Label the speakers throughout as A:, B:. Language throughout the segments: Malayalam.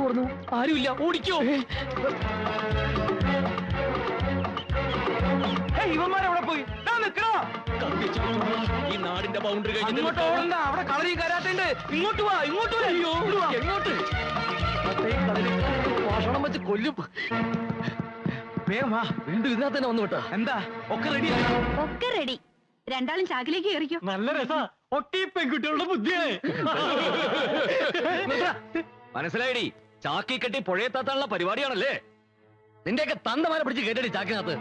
A: തുറന്നു. ആരുമില്ല, ഓടിക്കോ.
B: ഇവന്മാരെവിടെ പോയി?
A: ഈ നാടിന്റെ ബൗണ്ടറി
B: കഴിഞ്ഞിട്ട് അവിടെ കളരി കരാത്തുണ്ട്. ഇങ്ങോട്ട് വാ, ഇങ്ങോട്ട് വാ.
A: എങ്ങോട്ട്? ഭക്ഷണം വെച്ച് കൊല്ലും. വേഗം വാ, വീണ്ടും ഇതിനകത്ത് തന്നെ വന്നു വിട്ടാ.
B: എന്താ ഒക്കെ റെഡി?
C: ഒക്കെ റെഡി. രണ്ടാളും ചാക്കിലേക്ക് കയറിക്കോ.
A: നല്ല രസാ. ഒക്കെ പെൺകുട്ടികളുടെ ബുദ്ധിയാണ്. മനസ്സിലായിടി, ചാക്കി കെട്ടി പുഴയെത്താനുള്ള പരിപാടിയാണല്ലേ. നിന്റെയൊക്കെ തന്തമാരെ പിടിച്ച് കേട്ടടി ചാക്കിനകത്ത്.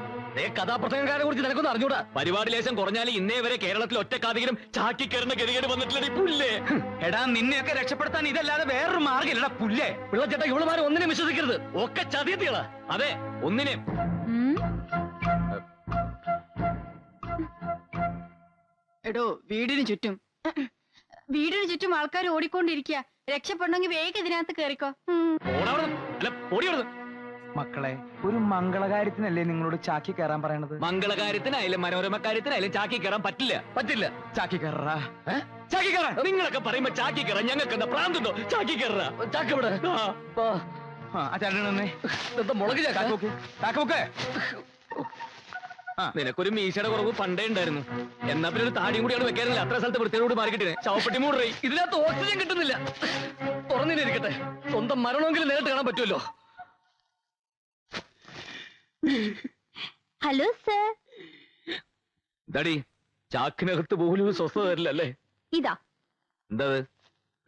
A: കഥാപ്രസംഗക്കാരെ കുറിച്ച് നിനക്കൊന്നും അറിഞ്ഞൂടാ. പരിപാടി ലേശം കുറഞ്ഞാൽ ഇന്നേ വരെ കേരളത്തിൽ ഒറ്റക്കാതെങ്കിലും ചാക്കി കയറുന്ന ഗതികേട് വന്നിട്ടില്ല. പുല്ലേ
B: എടാ, നിന്നെയൊക്കെ രക്ഷപ്പെടുത്താൻ ഇതല്ലാതെ വേറൊരു മാർഗ്ഗമില്ലടാ പുല്ലേ.
A: പിള്ളച്ചേട്ടാ, ഇവളുമാരെ ഒന്നിനും വിശ്വസിക്കരുത്. ഒക്കെ ചതിയത്തികളാ. അതെ, ഒന്നിനെയും.
C: എടോ, വീടിന് ചുറ്റും ആൾക്കാർ ഓടിക്കൊണ്ടിരിക്കുക. രക്ഷപ്പെടണമെങ്കിൽ വേഗം ഇതിനകത്ത് കേറിക്കോ.
B: മക്കളെ, ഒരു മംഗളകാര്യത്തിനല്ലേ നിങ്ങളോട് ചാക്കി കയറാൻ പറയണത്?
A: മംഗളകാര്യത്തിനായാലും മനോരമ കാര്യത്തിനായാലും ചാക്കി കയറാൻ പറ്റില്ല.
B: ചാക്കി കയറാ.
A: ചാക്കി കയറാ. നിങ്ങളൊക്കെ പറയുമ്പോ ചാക്കി കയറാൻ ഞങ്ങൾക്ക് എന്താ പ്രാന്തുണ്ടോ? ചാക്കി കയറാ. ചാക്കി ഇവിടെ മുളക്
B: ചാക്കൊക്കെ.
A: നിനക്കൊരു മീശയുടെ കുറവ് പണ്ടേ ഉണ്ടായിരുന്നു. എന്നാ പിന്നെ ഒരു താടിയും കൂടിയാണ് വെക്കാനില്ല. അത്ര സ്ഥലത്ത് വൃത്തിയോട് മാറിക്കിട്ടേ. ചവപ്പെട്ടി മൂടറേ. ഇതിനകത്ത് ഓക്സിജൻ കിട്ടുന്നില്ല. തുറന്നിരിക്കട്ടെ. സ്വന്തം മരണമെങ്കിലും നേരിട്ട് കാണാൻ പറ്റുമല്ലോ.
C: Hello sir.
A: എന്താടി, ചാക്കിനകത്ത് പോലും സ്വസ്ഥത തരില്ലല്ലേ?
C: ഇതാ
A: എന്താ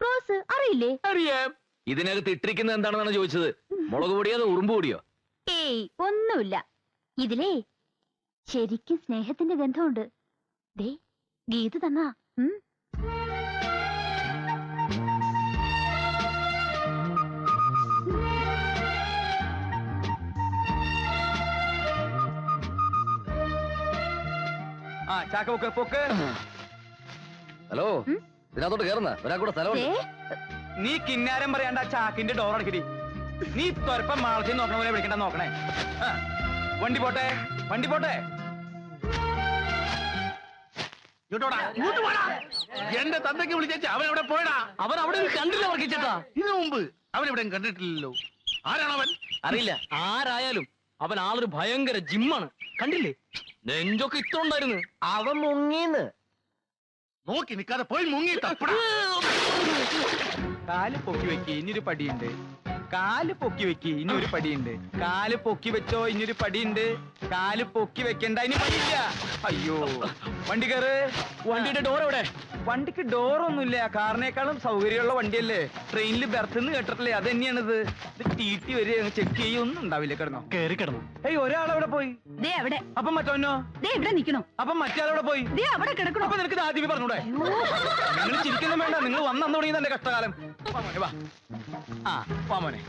C: റോസ്, അറിയില്ലേ?
A: അറിയാം. ഇതിനകത്ത് ഇട്ടിരിക്കുന്നത് എന്താണെന്നാണ് ചോദിച്ചത്. മുളക് പൊടിയോ അതോ ഉറുമ്പ് പൊടിയോ?
C: ഏയ്, ഒന്നുമില്ല. ഇതിലേ ശരിക്കും സ്നേഹത്തിന്റെ ഗന്ധമുണ്ട്. ദേ, ഗീത് തന്നാ.
A: ഹലോ, ഇതിനകത്തോട്ട് കേറുന്ന ഒരാൾക്കൂടെ സ്ഥലമുണ്ട്.
B: നീ കിന്നാരം പറയാണ്ട ചാക്കിന്റെ ഡോർ അടക്കടി. നീ തൊരപ്പം മാളത്തിൽ നോക്കണ പോലെ വിളിക്കണ്ട. നോക്കണേ. വണ്ടി പോട്ടെ, വണ്ടി പോട്ടെ.
D: എന്റെ തന്തയ്ക്ക് വിളിച്ച അവൻ എവിടെ പോയടാ?
A: അവൻ അവിടെ കണ്ടില്ല. വർക്കിച്ചേട്ടാ,
D: ഇതിനു മുമ്പ് അവനെവിടെ കണ്ടിട്ടില്ലല്ലോ. ആരാണ് അവൻ?
A: അറിയില്ല. ആരായാലും അവൻ ആളൊരു ഭയങ്കര ജിമ്മാണ്. കണ്ടില്ലേ? നെഞ്ചൊക്കെ ഇട്ടുണ്ടായിരുന്നു.
D: അവൻ മുങ്ങീന്ന്. നോക്കി നിൽക്കാതെ പോയി മുങ്ങി തപ്പടാ.
B: കാല് പൊക്കി വെക്കി, ഇനിയൊരു പടിയുണ്ട്. കാല് പൊക്കി വെക്കി, ഇനിയൊരു പടിയുണ്ട്. കാല് പൊക്കി വെച്ചോ, ഇനിയൊരു പടിയുണ്ട്. കാല് പൊക്കി വെക്കണ്ട, ഇനി പടിയില്ല. അയ്യോ, വണ്ടി കയറ്.
A: വണ്ടിയുടെ ഡോർ എവിടെ?
B: വണ്ടിക്ക് ഡോറൊന്നുമില്ല. കാറിനേക്കാളും സൗകര്യമുള്ള വണ്ടിയല്ലേ. ട്രെയിനിൽ ബെർത്ത് കേട്ടിട്ടില്ലേ? അത് തന്നെയാണിത്. ഇത് ടി വരെ ചെക്ക് ചെയ്യൊന്നും ഉണ്ടാവില്ല. കിടന്നോ?
A: കയറി കിടന്നു.
B: ഏയ്, ഒരാളവിടെ പോയി.
C: ദേ അവിടെ.
B: അപ്പം മറ്റോനോ?
C: ദേ ഇവിടെ നിക്കണോ?
B: അപ്പം മറ്റേ പോയി.
C: ദേ അവിടെ കിടക്കണോ?
B: അപ്പൊ നിനക്ക് ആദ്യമേ പറഞ്ഞൂടെ? നിങ്ങൾ ചിരിക്കുന്നു വേണ്ട. നിങ്ങൾ വന്നു തുടങ്ങിയത് എന്റെ കഷ്ടകാലം. വാമോനെ,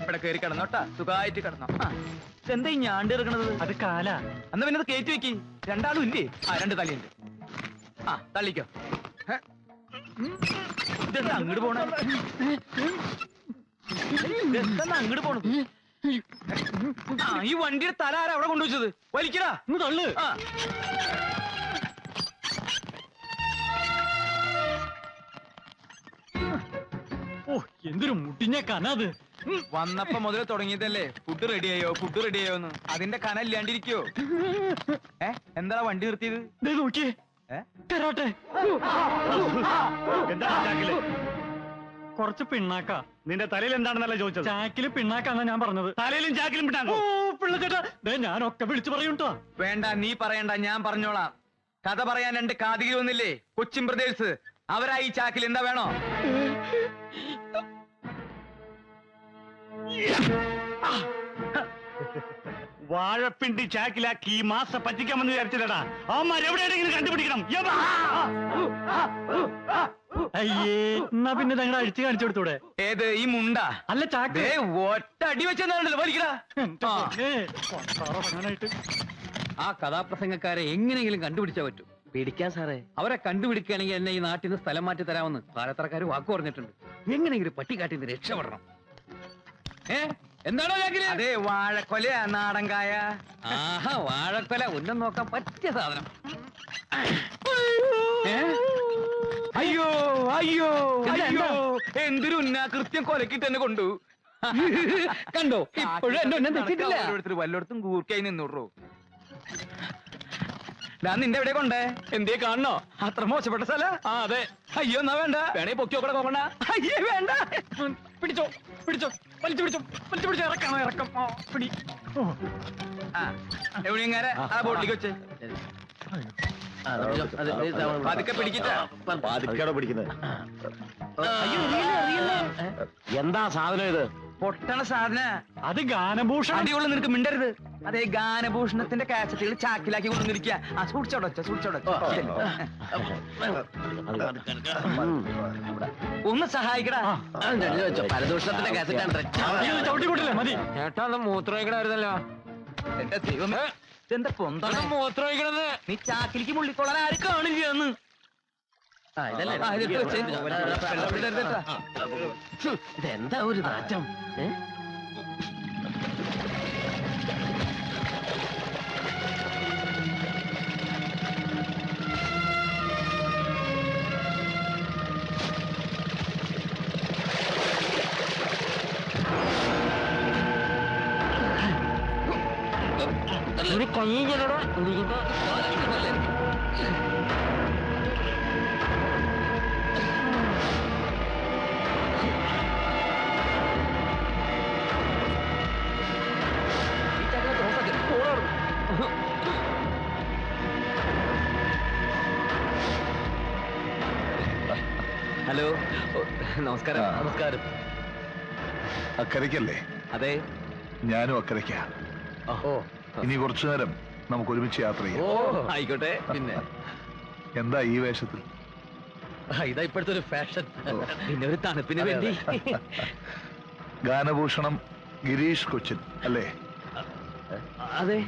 B: ഇവിടെ കയറി കിടന്നോട്ടാ. സുഖമായിട്ട് കിടന്നോ. എന്താ ഈ ഞാണ്ട് ഇറങ്ങണത്?
A: അത് കാല.
B: എന്നാ പിന്നെ അത് കയറ്റി വെക്കി. രണ്ടാളും ഇല്ലേ? രണ്ട് തലയുണ്ട്. തള്ളിക്കോ. ഇതെന്താ അങ്ങോട്ട് പോണ? ഇതെന്താ അങ്ങോട്ട് പോണത്? ഈ വണ്ടിയുടെ തല ആരാ അവിടെ കൊണ്ടുവച്ചത്? വലിക്കടാ.
A: തള്ളു. ഓ, എന്തൊരു മുട്ടിഞ്ഞ കനത്.
B: വന്നപ്പോ മുതൽ തുടങ്ങിയതല്ലേ ഫുഡ് റെഡിയായോ, ഫുഡ് റെഡിയായോന്ന്. അതിന്റെ കന ഇല്ലാണ്ടിരിക്കോ? എന്താ വണ്ടി നിർത്തിയത്?
A: നോക്കിയേ. കുറച്ച് പിണ്ണാക്ക.
D: നിന്റെ തലയിൽ എന്താണെന്നല്ല ചോദിച്ചത്.
A: ചാക്കില് പിണ്ണാക്കാന്നാ ഞാൻ പറഞ്ഞത്.
D: തലയിലും ചാക്കിലും പിണ്ണാക്കോ?
A: പിള്ളച്ചേട്ടാ, ഞാനൊക്കെ വിളിച്ചു പറയൂട്ടോ.
B: വേണ്ട, നീ പറയണ്ട, ഞാൻ പറഞ്ഞോളാം. കഥ പറയാൻ രണ്ട് കാതികി വന്നില്ലേ, കൊച്ചിൻ ബ്രദേഴ്സ്. അവരായി ചാക്കിൽ എന്താ വേണോ?
D: വാഴപ്പിണ്ടി ചാക്കിലാക്കി ഈ മാസം പറ്റിക്കാമെന്ന് വിചാരിച്ചില്ലടാ. അവന്മാർ എവിടെയെങ്കിലും കണ്ടുപിടിക്കണം.
A: അയ്യേ, എന്നാ പിന്നെ ഞങ്ങൾ അഴിച്ചു കാണിച്ചു കൊടുത്തൂടെ?
B: ഏത്, ഈ മുണ്ട?
A: അല്ല, ചാക്ക്.
B: ഒറ്റ അടി വെച്ചെന്നാണല്ലോ വലിക്കടാ.
A: ആ കഥാപ്രസംഗക്കാരെ എങ്ങനെയെങ്കിലും കണ്ടുപിടിച്ചാ പറ്റും. പേടിക്കാൻ സാറേ, അവരെ കണ്ടുപിടിക്കുകയാണെങ്കിൽ എന്നെ ഈ നാട്ടിൽ നിന്ന് സ്ഥലം മാറ്റി തരാമെന്ന് പാലത്തറക്കാർ വാക്കു പറഞ്ഞിട്ടുണ്ട്. എങ്ങനെയെങ്കിലും പട്ടിക്കാട്ടിൽ നിന്ന് രക്ഷപ്പെടണം. എന്താണോ ചാക്കില്?
B: അതെ, വാഴക്കൊല, നാടൻകായ.
A: ആഹാ, വാഴക്കൊല. ഉന്നം നോക്കാൻ പറ്റിയ സാധനം.
B: അയ്യോ അയ്യോ അയ്യോ, എന്തൊരു ഉന്നാകൃത്യം കൊലക്കിട്ട് തന്നെ കൊണ്ടു.
A: കണ്ടോ ഇപ്പോഴും എന്നെ ഒന്നും തെറ്റിട്ടില്ല.
B: വല്ലോടത്തും കൂർക്കായി നിന്നൂറോ. ഞാൻ നിന്റെ എവിടെ കൊണ്ടേ?
A: എന്തേ കാണണോ?
B: അത്ര മോശപ്പെട്ട സ്ഥല.
A: ആ അതെ.
B: അയ്യോ എന്നാ വേണ്ട.
A: വേണേ പൊക്കി നോക്കണ നോക്കണ്ട.
B: അയ്യേ വേണ്ട.
A: പിടിച്ചോ പിടിച്ചോ വലിച്ചു പിടിച്ചോ വലിച്ചു പിടിച്ചോ. ഇറക്കണം ഇറക്കം. പിടി.
B: എവിടെങ്ങാരെ ആ ബോട്ടിലേക്ക് വെച്ച് പതുക്കെ പിടിക്കിട്ട.
A: എന്താ സാധനം ഇത്?
B: പൊട്ടണ സാധന.
D: അത് ഗാനഭൂഷണം.
B: അടിയുള്ള നിനക്ക് മിണ്ടരുത്. അതേ ഗാനഭൂഷണത്തിന്റെ കാസറ്റുകൾ ചാക്കിലാക്കി കൊണ്ടുവന്നിരിക്കുക. ആ സൂക്ഷിച്ചോടൊച്ച സൂക്ഷിച്ചോടൊച്ച. ഒന്ന് സഹായിക്കടാ.
A: പരദൂഷണത്തിന്റെ
D: ചവിട്ടിക്കൂട്ടില്ലേ മതി.
A: ചേട്ടാ അത് മൂത്രമൊഴിക്കണമായിരുന്നല്ലോ.
B: എന്റെ ദൈവമേ ഇതെന്താ പൊന്താണ്
A: മൂത്രമൊഴിക്കണത്?
B: നീ ചാക്കിലേക്ക് മുള്ളിക്കൊള്ളാൻ ആരും കാണില്ല എന്ന്.
A: ഇതെന്താ ഒരു നാറ്റം? കൊയ്യണോ ഹലോ നമസ്കാരം. നമസ്കാരം.
E: അക്കരയ്ക്കല്ലേ?
A: അതെ.
E: ഞാനും അക്കരയ്ക്കാ.
A: ഓ
E: ഇനി കുറച്ചു നേരം നമുക്ക് ഒരുമിച്ച് യാത്ര
A: ഓ
E: ചെയ്യാം.
A: ആയിക്കോട്ടെ. പിന്നെ
E: എന്താ ഈ വേഷത്തിൽ?
A: ഇതാ ഇപ്പോഴത്തെ ഒരു ഫാഷൻ. പിന്നെ ഒരു തണുപ്പിന് വേണ്ടി.
E: ഗാനഭൂഷണം ഗിരീഷ് കൊച്ചിൻ അല്ലേ?
A: അതെ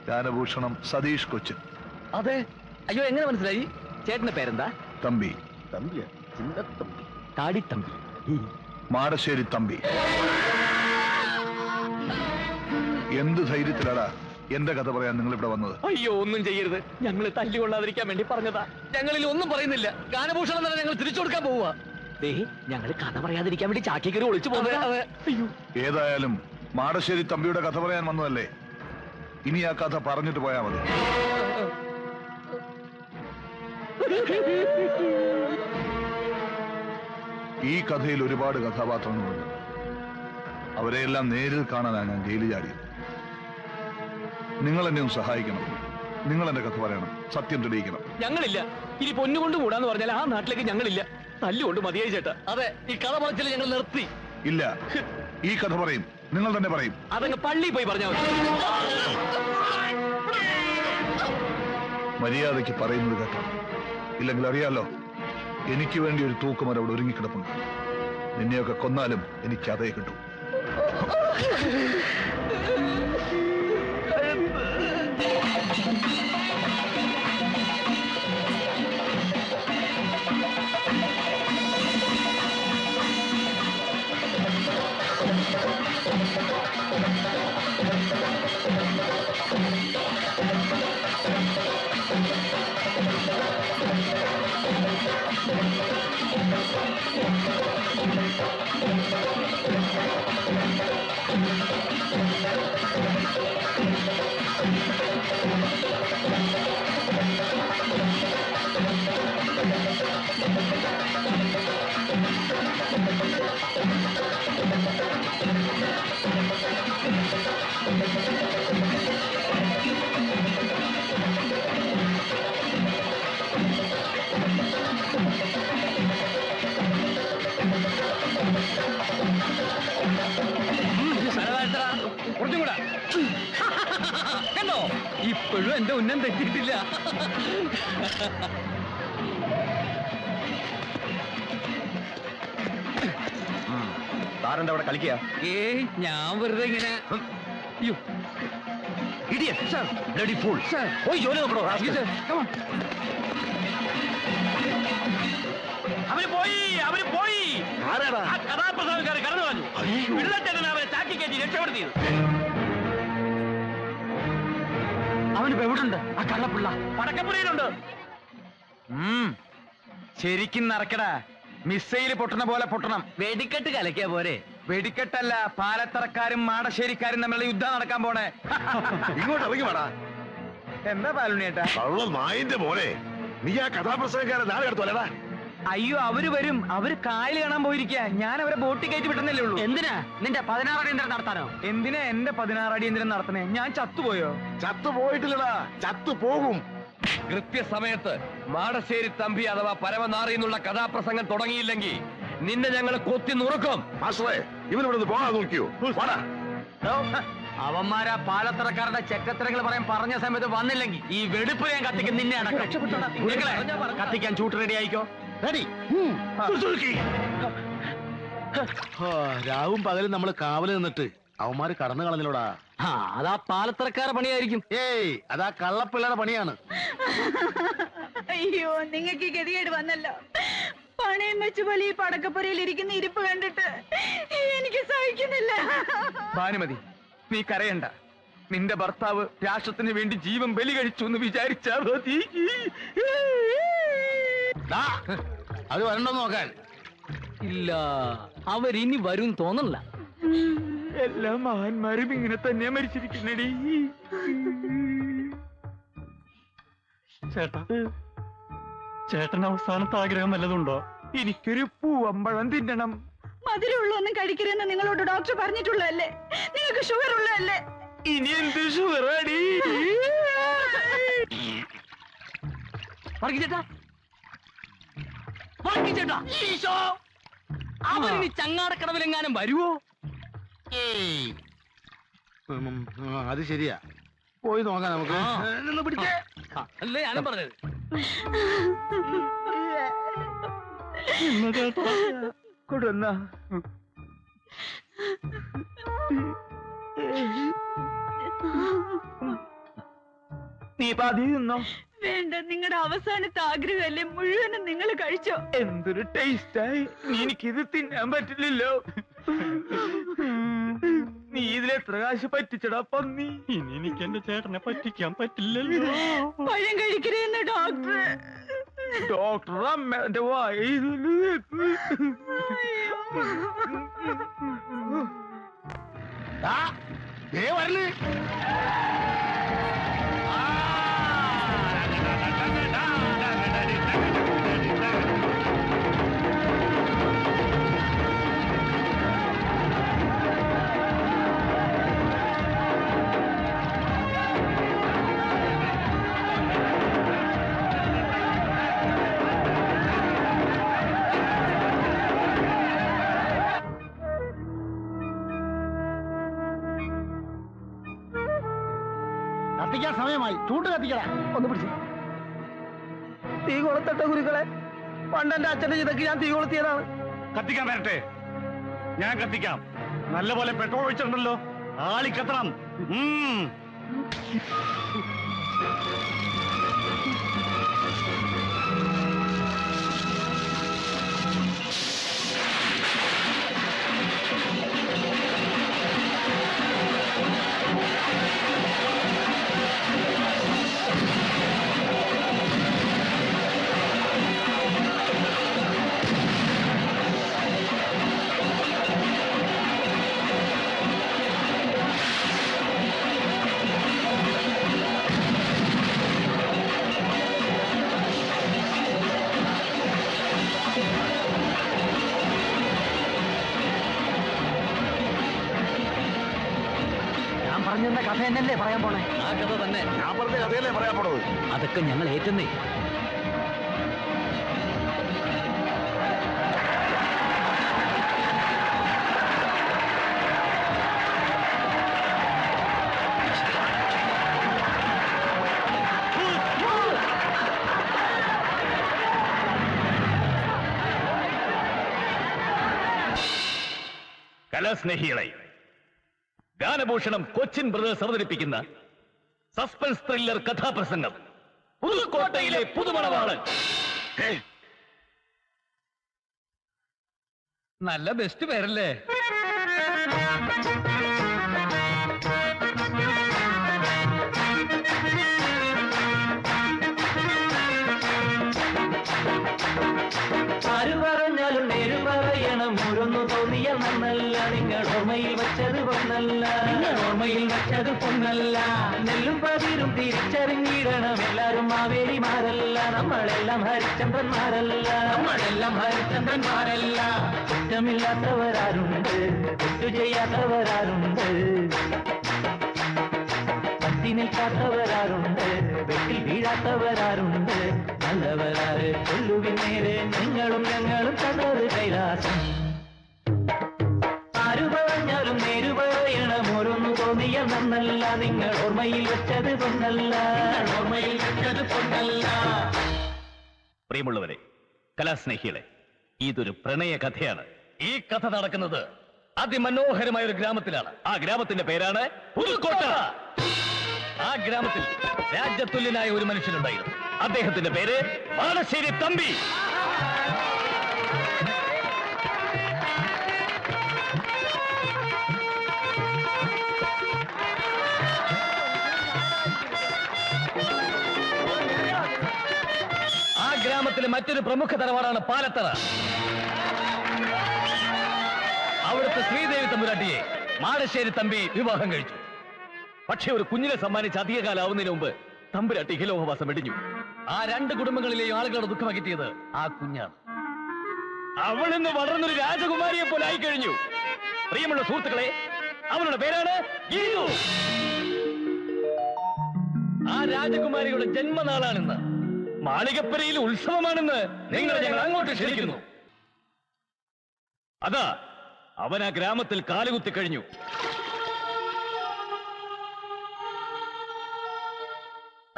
E: ഗാനഭൂഷണം സതീഷ് കൊച്ചിൻ.
A: അതെ. അയ്യോ എങ്ങനെ മനസ്സിലായി? ചേട്ടന്റെ പേരെന്താ?
E: തമ്പി.
A: തമ്പിയാ? ചിന്തത്തമ്പി. താടിത്തമ്പി.
E: മാടശ്ശേരി തമ്പി. എന്ത് ധൈര്യത്തിലാടാ എന്റെ കഥ പറയാൻ നിങ്ങൾ ഇവിടെ വന്നത്?
A: അയ്യോ ഒന്നും ചെയ്യരുത്. ഞങ്ങൾ തല്ലുകൊള്ളാതിരിക്കാൻ വേണ്ടി പറഞ്ഞതാ. ഞങ്ങളിൽ ഒന്നും പറയുന്നില്ല. ഗാനഭൂഷണം തന്നെ ഞങ്ങൾ തിരിച്ചു കൊടുക്കാൻ പോവുക. ഞങ്ങൾ കഥ പറയാതിരിക്കാൻ വേണ്ടി ചാക്കിക്കറി ഒളിച്ചു പോകുന്നത്. അയ്യോ
E: ഏതായാലും മാടശ്ശേരി തമ്പിയുടെ കഥ പറയാൻ വന്നതല്ലേ, ഇനി ആ കഥ പറഞ്ഞിട്ട് പോയാ മതി. ഈ കഥയിൽ ഒരുപാട് കഥാപാത്രങ്ങളുണ്ട്. അവരെയെല്ലാം നേരിൽ കാണാനാണ് ഞാൻ ജയിലിൽ ചാടിയത്. നിങ്ങൾ എന്നെ ഒന്ന് സഹായിക്കണം. നിങ്ങൾ എന്റെ കഥ പറയണം, സത്യം തെളിയിക്കണം.
A: ഞങ്ങളില്ല. ഇനി പൊന്നുകൊണ്ട് കൂടാന്ന് പറഞ്ഞാൽ ആ നാട്ടിലേക്ക് ഞങ്ങളില്ല. തല്ലുകൊണ്ട് മതിയായി ചേട്ടാ. അതെ, ഈ കഥ പറച്ചില്ല ഞങ്ങൾ നിർത്തി.
E: ഇല്ല, ഈ കഥ പറയും, നിങ്ങൾ തന്നെ പറയും.
A: അതങ്ങ് പള്ളി പോയി പറഞ്ഞാൽ മതി.
E: മര്യാദയ്ക്ക് പറയുന്നത് കേട്ടോ, ഇല്ലെങ്കിൽ അറിയാലോ, എനിക്ക് വേണ്ടി ഒരു തൂക്കുമരം അവിടെ ഒരുങ്ങിക്കിടപ്പുണ്ട്. നിന്നെയൊക്കെ കൊന്നാലും എനിക്ക് അതേ കിട്ടും.
A: കണ്ടോ, ഇപ്പോഴും എന്റെ ഉന്നം തെറ്റിയിട്ടില്ല.
E: താരന്റെ അവിടെ കളിക്കുക?
A: ഏയ്, ഞാൻ വെറുതെ ഇങ്ങനെ. അയ്യോ
E: ഇടിയൻ.
A: Sir,
E: bloody fool.
A: സാർ,
E: പോയി ജോലി നോക്കണോ?
D: അവര് പോയി, അവര് പോയി.
E: ആരാടാ?
D: ആ കഥാപ്രസംഗക്കാര് കടന്നു വന്നു. വിടുതട്ടനാണ് അവരെ ചാക്കി കയറ്റി രക്ഷപ്പെടുത്തിയത്.
B: അവനിപ്പോ എവിടുണ്ട് ആ കള്ളപ്പിള്ള?
D: പടക്കപ്പുരയിലുണ്ട്.
B: ശരിക്കും നടക്കടാ. മിസൈല് പൊട്ടണ പോലെ പൊട്ടണം.
A: വെടിക്കെട്ട് കലക്കിയ പോരെ.
B: വെടിക്കെട്ടല്ല, പാലത്തറക്കാരും മാടശ്ശേരിക്കാരും തമ്മിലുള്ള യുദ്ധം നടക്കാൻ പോണേ.
F: ഇങ്ങോട്ട് ഇറങ്ങി വേടാ.
B: എന്താ പാലുണ്ണിയേട്ടാ?
F: കള്ള നായിന്റെ മോനെ, നീ ആ കഥാപ്രസംഗക്കാരെ നാളെ എടുത്തോലേടാ.
B: അയ്യോ, അവര് വരും. അവര് കായൽ കാണാൻ പോയിരിക്കാ. ഞാൻ അവരെ ബോട്ടിൽ കയറ്റി വിട്ടുന്നല്ലേ ഉള്ളൂ.
A: എന്തിനാ നിന്റെ 16 അടിയന്തരം നടത്താനോ?
B: എന്തിനാ എന്റെ 16 അടിയന്തരം നടത്തണേ? ഞാൻ ചത്തുപോയോ?
F: ചത്തു പോയിട്ടില്ലടാ, ചത്തു പോകും.
A: കൃത്യസമയത്ത് മാടശ്ശേരി തമ്പി അഥവാ പരമനാറി എന്നുള്ള കഥാപ്രസംഗം തുടങ്ങിയില്ലെങ്കിൽ നിന്നെ ഞങ്ങൾ കൊത്തി നുറുക്കും.
F: മാസ്റ്ററെ, ഇവനിവിടെ നിന്ന് പോകാൻ നോക്കിയോ? വാടാ.
A: അവന്മാരാ പാലത്തറക്കാരുടെ ചെക്കത്തരങ്ങൾ പറയാൻ പറഞ്ഞ സമയത്ത് വന്നില്ലെങ്കിൽ ഈ വെടുപ്പ് ഞാൻ കത്തിക്കും. നിന്നെ അടക്കം കത്തിക്കാൻ ചൂട്ട് റെഡി ആയിക്കോ. റെഡി.
G: രാവും പകലും നമ്മൾ കാവല് നിന്നിട്ട് അവന്മാര് കടന്നു കളഞ്ഞിലോടാ.
A: അതാ പാലത്തറക്കാരുടെ പണിയായിരിക്കും.
G: ഏയ്, അതാ കള്ളപ്പിള്ളയുടെ പണിയാണ്.
C: അയ്യോ, നിങ്ങൾക്ക് ഗതികേട് വന്നല്ലോ. പണയം വെച്ച് പോലെ ഈ പടക്കപ്പുരയിൽ ഇരിക്കുന്ന ഇരിപ്പ് കണ്ടിട്ട് എനിക്ക് സഹിക്കുന്നില്ല.
B: ഭാനുമതി, നീ കരയണ്ട. നിന്റെ ഭർത്താവ് രാഷ്ട്രത്തിന് വേണ്ടി ജീവൻ ബലി കഴിച്ചു എന്ന് വിചാരിച്ചാ മതി.
G: അത് വരണ്ടോന്ന് നോക്കാൻ.
A: ഇല്ല, അവരിനി വരും തോന്നണില്ല.
B: എല്ലാ മഹാന്മാരും ഇങ്ങനെ തന്നെയാ മരിച്ചിരിക്കുന്നടി.
D: ചേട്ടാ, ചേട്ടന് അവസാനത്തെ ആഗ്രഹം വല്ലതുണ്ടോ?
B: എനിക്കൊരു പൂവമ്പഴം തിന്നണം.
C: മധുരമുള്ള ഒന്നും കഴിക്കരുതെന്ന് നിങ്ങളോട് ഡോക്ടർ പറഞ്ഞിട്ടുള്ളതല്ലേ? നിങ്ങൾക്ക് ഷുഗർ ഉള്ളതല്ലേ?
B: ഇനി എന്ത് ഷുഗറാടി?
A: അവരിനി ചങ്ങാടക്കടവിലെങ്ങാനും വരുവോ?
G: ഏയ്, അത് ശരിയാ. പോയി നോക്കാം നമുക്ക്. നിന്ന് പിടിച്ചേ.
A: അല്ലേ ഞാനും പറഞ്ഞത്.
B: കൊടുന്ന നീ പാതി നിന്നോ?
C: വേണ്ട, നിങ്ങളുടെ അവസാനത്തെ ആഗ്രഹമല്ലേ, മുഴുവനും നിങ്ങൾ കഴിച്ചോ.
B: എന്തൊരു ടേസ്റ്റായി. എനിക്കിത് തിന്നാൻ പറ്റില്ലല്ലോ. നീ ഇതിലെത്ര കാശ് പറ്റിച്ചടാ പന്നി?
D: ഇനി എനിക്ക് എന്റെ ചേട്ടനെ പറ്റിക്കാൻ പറ്റില്ലല്ലോ.
C: പഴം കഴിക്കരുതെന്ന് ഡോക്ടർ.
B: ഡോക്ടർ അമ്മേന്റെ വായ
G: വരല്. കത്തിക്കാൻ സമയമായി. ചൂട്ട് കത്തിക്കടാ. ഒന്ന് പിടിച്ച്.
B: തീ കൊളുത്തട്ട ഗുരുക്കളെ. പണ്ടെന്റെ അച്ഛന്റെ ഇതൊക്കെ ഞാൻ തീ കൊളുത്തിയതാണ്.
D: കത്തിക്കാൻ വരട്ടെ, ഞാൻ കത്തിക്കാം. നല്ലപോലെ പെട്രോൾ ഒഴിച്ചിട്ടുണ്ടല്ലോ, ആളി കത്തണം.
A: പറഞ്ഞ കഥ എന്നല്ലേ പറയാൻ പോണേ? ആ കഥ തന്നെ.
F: ഞാൻ പറഞ്ഞ കഥയല്ലേ പറയാൻ പോണത്.
A: അതൊക്കെ ഞങ്ങൾ ഏറ്റുന്നേ. കലാസ്നേഹികളെ, ഗാനഭൂഷണം കൊച്ചിൻ ബ്രദേഴ്സ് അവതരിപ്പിക്കുന്ന സസ്പെൻസ് ത്രില്ലർ കഥാപ്രസംഗം പുതുക്കോട്ടയിലെ പുതുമണവാളൻ.
B: നല്ല ബെസ്റ്റ് പേരല്ലേ?
A: ആര് പറഞ്ഞാലും നേര് പറയണം, ഓരോന്നു തോന്നിയ
H: പൊന്നല്ല നിങ്ങൾ ഓർമ്മയിൽ വച്ചത് പൊന്നല്ല നിങ്ങൾ ഓർമ്മയിൽ വച്ചത് പൊന്നല്ല നെല്ലും പതിരും തിരിച്ചറിഞ്ഞിടണം എല്ലാരും മാവേലിമാരല്ല നമ്മളെല്ലാം ഹരിചന്ദ്രന്മാരല്ല നമ്മളെല്ലാം ഹരിചന്ദ്രന്മാരല്ല കുറ്റമില്ലാത്തവരാരുണ്ട് തെറ്റു ചെയ്യാത്തവരാരുണ്ട് പറ്റി നിൽക്കാത്തവരാരുണ്ട് വെട്ടിൽ വീഴാത്തവരാരുണ്ട് നല്ലവരാറ് കൊല്ലുവിൻ നേരെ നിങ്ങളും ഞങ്ങളും കണ്ടത് കൈലാസം ആരു പറഞ്ഞാലും നേരു പറയണം ഓരോന്നു തോന്നിയ നന്നല്ല നിങ്ങൾ ഓർമ്മയിൽ വെച്ചത് പൊന്നല്ല ഓർമ്മയിൽ വെച്ചത് പൊന്നല്ല.
A: പ്രിയമുള്ളവരെ, കലാസ്നേഹികളെ, ഇതൊരു പ്രണയ കഥയാണ്. ഈ കഥ നടക്കുന്നത് അതിമനോഹരമായ ഒരു ഗ്രാമത്തിലാണ്. ആ ഗ്രാമത്തിന്റെ പേരാണ് പുതുക്കോട്ട. ആ ഗ്രാമത്തിൽ രാജ്യതുല്യനായ ഒരു മനുഷ്യനുണ്ടായിരുന്നു. അദ്ദേഹത്തിന്റെ പേര് മാടശ്ശേരി തമ്പി. ആ ഗ്രാമത്തിലെ മറ്റൊരു പ്രമുഖ തറവാടാണ് പാലത്തറ. അവിടുത്തെ ശ്രീദേവി തമ്പുരാട്ടിയെ മാടശ്ശേരി തമ്പി വിവാഹം കഴിച്ചു. പക്ഷെ ഒരു കുഞ്ഞിനെ സമ്മാനിച്ച് അധികകാലാവുന്നതിന് മുമ്പ് തമ്പുരാട്ടി ഇഹലോകവാസം വെടിഞ്ഞു. ആ രണ്ട് കുടുംബങ്ങളിലെയും ആളുകളുടെ ദുഃഖം അകറ്റിയത് ആ കുഞ്ഞാണ്. അവൾ ഇന്ന് വളർന്നൊരു രാജകുമാരിയെ പോലെ ആയിക്കഴിഞ്ഞു. പ്രിയമുള്ള സുഹൃത്തുക്കളെ, അവളുടെ പേരാണ് ഗീതു. ആ രാജകുമാരിയുടെ ജന്മനാളാണെന്ന്, മാളികപ്പരയിൽ ഉത്സവമാണെന്ന് നിങ്ങൾ ഞങ്ങൾ അങ്ങോട്ട് ക്ഷണിക്കുന്നു. അതാ അവൻ ആ ഗ്രാമത്തിൽ കാലുകുത്തി കഴിഞ്ഞു.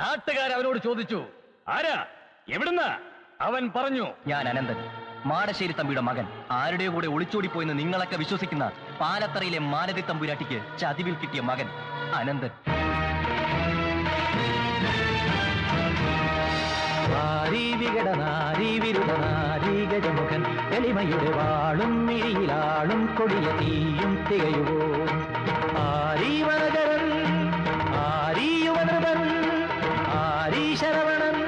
A: നാട്ടുകാർ അവനോട് ചോദിച്ചു, ആരാ, എവിടുന്നാ? അവൻ പറഞ്ഞു,
H: ഞാൻ അനന്തൻ, മാടശ്ശേരി തമ്പിയുടെ മകൻ. ആരുടെയോ കൂടെ ഒളിച്ചോടിപ്പോയെന്ന് നിങ്ങളൊക്കെ വിശ്വസിക്കുന്ന പാലത്തറയിലെ മാലതി തമ്പുരാട്ടിക്ക് ചതിവിൽ കിട്ടിയ മകൻ അനന്തൻ. ഗജമുഖൻ എളിമയുടെ വാളും മിഴിയിലാളും കൊടിയ തീയും തികയുവോ ആരീവനകരൻ ആരീയുവനവൻ ആരീ ശരവണൻ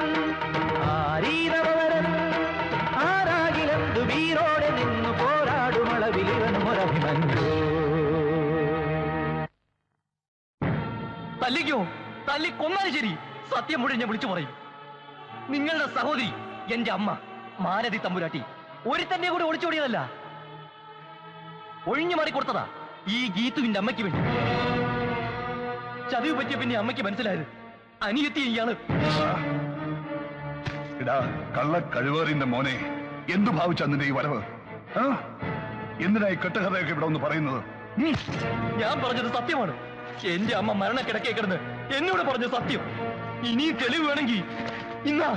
H: ആരീനവരൻ ആരാകിലെന്തു വീരോടെ നിന്നു പോരാടുമളവിലിവൻ ഒരഭിമന്യോ. തല്ലിക്കോ, തല്ലിക്കൊന്നാലും ശരി, സത്യം മുഴുവൻ ഞാൻ വിളിച്ചു പറയും. നിങ്ങളുടെ സഹോദരി, എന്റെ അമ്മ മാലതി തമ്പുരാട്ടി, ഒരുത്തന്റെ കൂടെ ഒളിച്ചോടിയതല്ല, ഒഴിഞ്ഞു മാറിക്കൊടുത്തതാ ഈ ഗീതുവിന്റെ അമ്മയ്ക്ക് വേണ്ടി. ചതിവ് പറ്റിയ പിന്നെ അമ്മയ്ക്ക് മനസ്സിലായത് അനിയത്തി ഇയാള്.
E: ഇടാ കള്ള കഴിവേറിന്റെ മോനെ, എന്തു ഭാവിച്ച നിന്റെ ഈ വരവ്? എന്തിനായി കെട്ടുകഥയൊക്കെ ഇവിടെ ഒന്ന് പറയുന്നത്?
H: ഞാൻ പറഞ്ഞത് സത്യമാണ്. എന്റെ അമ്മ മരണക്കിടക്കേ കിടന്ന് എന്നോട് പറഞ്ഞ സത്യം. ഇനിയും തെളിവ് വേണമെങ്കിൽ ഇന്നാ.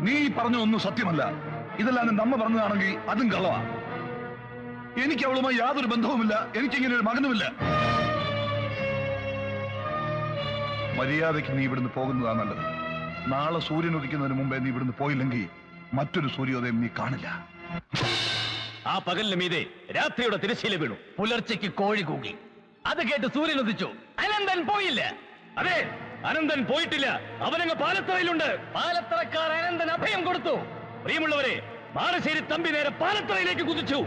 E: നീ പറഞ്ഞൊന്നും സത്യമല്ല. ഇതെല്ലാം നിന്റെ അമ്മ പറഞ്ഞതാണെങ്കിൽ അതും കള്ളവാ. എനിക്ക് അവളുമായി യാതൊരു ബന്ധവുമില്ല. എനിക്കിങ്ങനെ ഒരു മകനുമില്ല. മര്യാദയ്ക്ക് നീ ഇവിടുന്ന് പോകുന്നതാ നല്ലത്. നാളെ സൂര്യൻ ഉദിക്കുന്നതിന് മുമ്പേ നീ ഇവിടുന്ന് പോയില്ലെങ്കിൽ മറ്റൊരു സൂര്യോദയം നീ കാണില്ല.
A: ആ പകലിന് മീതെ രാത്രിയുടെ തിരശ്ശീല വീണു. പുലർച്ചയ്ക്ക് കോഴി കൂകി. അത് കേട്ട് സൂര്യൻ ഉദിച്ചു. അനന്തൻ പോയില്ല. അതെ, അനന്തൻ പോയിട്ടില്ല. അവനങ്ങ് പാലത്തറയിലുണ്ട്. പാലത്തറക്കാർ അനന്തൻ അഭയം കൊടുത്തു. പ്രിയമുള്ളവരെ, മാടശ്ശേരി തമ്പി നേരെ പാലത്തറയിലേക്ക് കുതിച്ചു.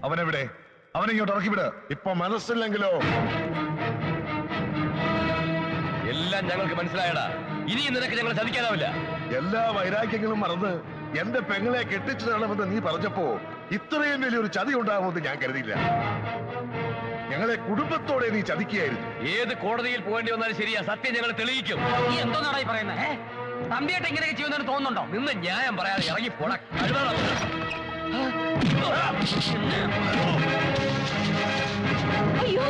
E: അവനെവിടെ? അവനെങ്ങോട്ട് ഇറക്കിവിട്.
F: ഇപ്പൊ മനസ്സില്ലെങ്കിലോ?
A: എല്ലാം ഞങ്ങൾക്ക് മനസ്സിലായടാ. ഇനിയും നിനക്ക് ഞങ്ങളെ ചതിക്കാനാവില്ല.
F: എല്ലാ വൈരാഗ്യങ്ങളും മറന്ന് എന്റെ പെങ്ങളെ കെട്ടിച്ചു തരണമെന്ന് നീ പറഞ്ഞപ്പോ ഇത്രയും വലിയൊരു ചതി ഉണ്ടാകുമെന്ന് ഞാൻ കരുതിയില്ല. ഞങ്ങളെ കുടുംബത്തോടെ നീ ചതിക്കുകയായിരുന്നു.
A: ഏത് കോടതിയിൽ പോകേണ്ടി വന്നാലും ശരിയാ, സത്യം ഞങ്ങൾ തെളിയിക്കും.
H: നീ എന്തോന്നാടാ ഈ പറയുന്നത്? തമ്പിയായിട്ട് ഇങ്ങനെയൊക്കെ ചെയ്യുന്നതിന് തോന്നുന്നുണ്ടോ?
A: നിന്ന് ന്യായം പറയാതെ ഇറങ്ങി പോട.
C: അയ്യോ